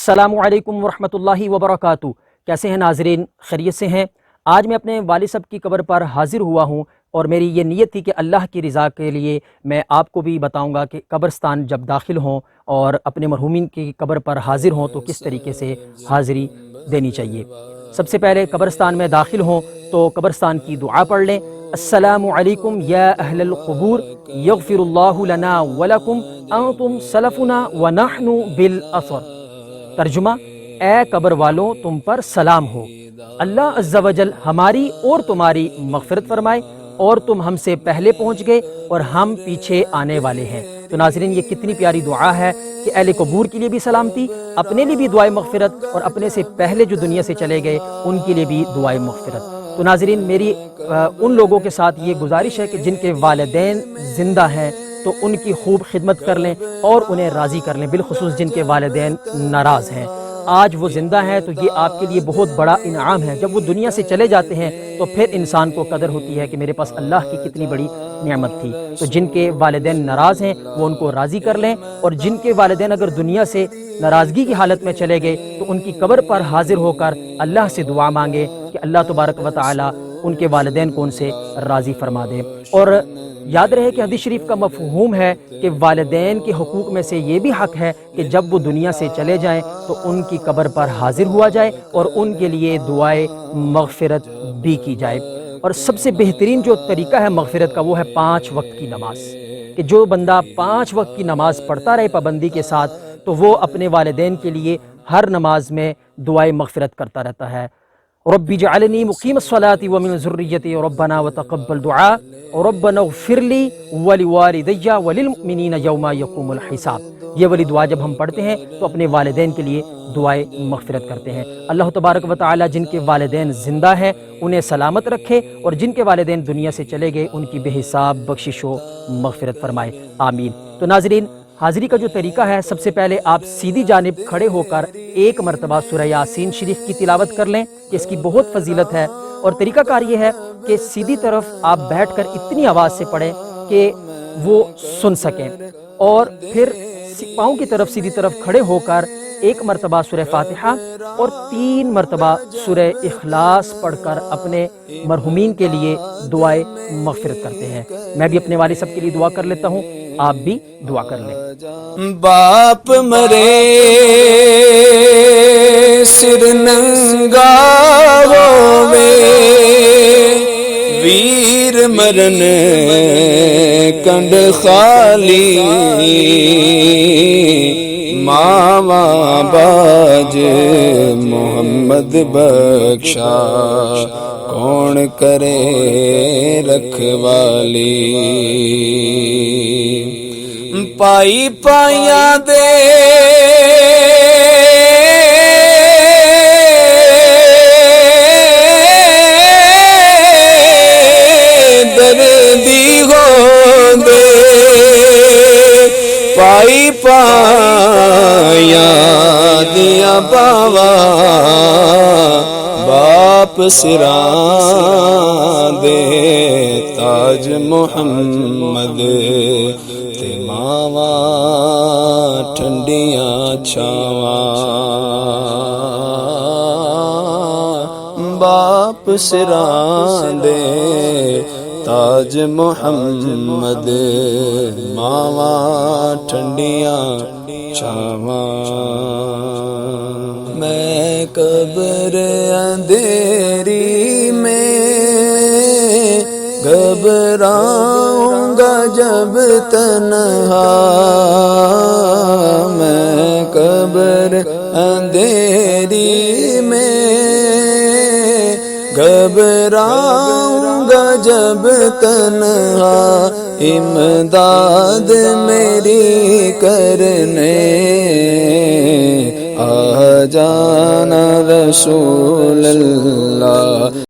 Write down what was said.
السلام علیکم ورحمۃ اللہ وبرکاتہ۔ کیسے ہیں ناظرین؟ خیریت سے ہیں؟ آج میں اپنے والد صاحب کی قبر پر حاضر ہوا ہوں اور میری یہ نیت تھی کہ اللہ کی رضا کے لیے میں آپ کو بھی بتاؤں گا کہ قبرستان جب داخل ہوں اور اپنے مرحومین کی قبر پر حاضر ہوں تو کس طریقے سے حاضری دینی چاہیے۔ سب سے پہلے قبرستان میں داخل ہوں تو قبرستان کی دعا پڑھ لیں۔ السلام علیکم یا اہل القبور یغفر اللہ لنا ولکم انتم سلفنا ونحن بالاثر۔ ترجمہ: اے قبر والوں، تم پر سلام ہو، اللہ عز و جل ہماری اور تمہاری مغفرت فرمائے، اور تم ہم سے پہلے پہنچ گئے اور ہم پیچھے آنے والے ہیں۔ تو ناظرین، یہ کتنی پیاری دعا ہے کہ اہل قبور کے لیے بھی سلامتی، اپنے لیے بھی دعائے مغفرت، اور اپنے سے پہلے جو دنیا سے چلے گئے ان کے لیے بھی دعائے مغفرت۔ تو ناظرین، میری ان لوگوں کے ساتھ یہ گزارش ہے کہ جن کے والدین زندہ ہیں تو ان کی خوب خدمت کر لیں اور انہیں راضی کر لیں، بالخصوص جن کے والدین ناراض ہیں۔ آج وہ زندہ ہیں تو یہ آپ کے لیے بہت بڑا انعام ہے۔ جب وہ دنیا سے چلے جاتے ہیں تو پھر انسان کو قدر ہوتی ہے کہ میرے پاس اللہ کی کتنی بڑی نعمت تھی۔ تو جن کے والدین ناراض ہیں وہ ان کو راضی کر لیں، اور جن کے والدین اگر دنیا سے ناراضگی کی حالت میں چلے گئے تو ان کی قبر پر حاضر ہو کر اللہ سے دعا مانگے کہ اللہ تبارک و تعالی ان کے والدین کو ان سے راضی فرما دے۔ اور یاد رہے کہ حدیث شریف کا مفہوم ہے کہ والدین کے حقوق میں سے یہ بھی حق ہے کہ جب وہ دنیا سے چلے جائیں تو ان کی قبر پر حاضر ہوا جائے اور ان کے لیے دعائے مغفرت بھی کی جائے۔ اور سب سے بہترین جو طریقہ ہے مغفرت کا وہ ہے 5 وقت کی نماز، کہ جو بندہ 5 وقت کی نماز پڑھتا رہے پابندی کے ساتھ تو وہ اپنے والدین کے لیے ہر نماز میں دعائے مغفرت کرتا رہتا ہے۔ رب اجعلنی مقیم الصلاۃ ومن ذریتی ربنا وتقبل دعاء ربنا اغفر لی ولوالدی وللمؤمنین یوم یقوم الحساب۔ یہ والی دعا جب ہم پڑھتے ہیں تو اپنے والدین کے لیے دعائے مغفرت کرتے ہیں۔ اللہ تبارک و تعالی جن کے والدین زندہ ہیں انہیں سلامت رکھے، اور جن کے والدین دنیا سے چلے گئے ان کی بے حساب بخشش و مغفرت فرمائے، آمین۔ تو ناظرین، حاضری کا جو طریقہ ہے، سب سے پہلے آپ سیدھی جانب کھڑے ہو کر 1 مرتبہ سورہ یاسین شریف کی تلاوت کر لیں کہ اس کی بہت فضیلت ہے۔ اور طریقہ کار یہ ہے کہ سیدھی طرف آپ بیٹھ کر اتنی آواز سے پڑھیں کہ وہ سن سکیں، اور پھر پاؤں کی طرف سیدھی طرف کھڑے ہو کر 1 مرتبہ سورہ فاتحہ اور 3 مرتبہ سورہ اخلاص پڑھ کر اپنے مرحومین کے لیے دعائے مغفرت کرتے ہیں۔ میں بھی اپنے والد صاحب کے لیے دعا کر لیتا ہوں، آپ بھی دعا کر لیں۔ باپ مرے سر ننگا ہوے، ویر مرن کنڈ خالی، ماواں باج محمد بخشا، کون کرے رکھوالی، پائی پائیاں دے دردی ہو دے، پائی پائیاں دیا باوا، باپ سراں دے تاج محمد، تے ماواں ٹھنڈیاں چھاواں، باپ سراں دے تاج محمد، ماواں ٹھنڈیاں چھاواں۔ میں قبر اندھیری میں گھبراؤں گا جب تنہا، میں قبر اندھیری میں گھبراؤں گا جب تنہا، امداد میری کرنے آ جانا رسول اللہ۔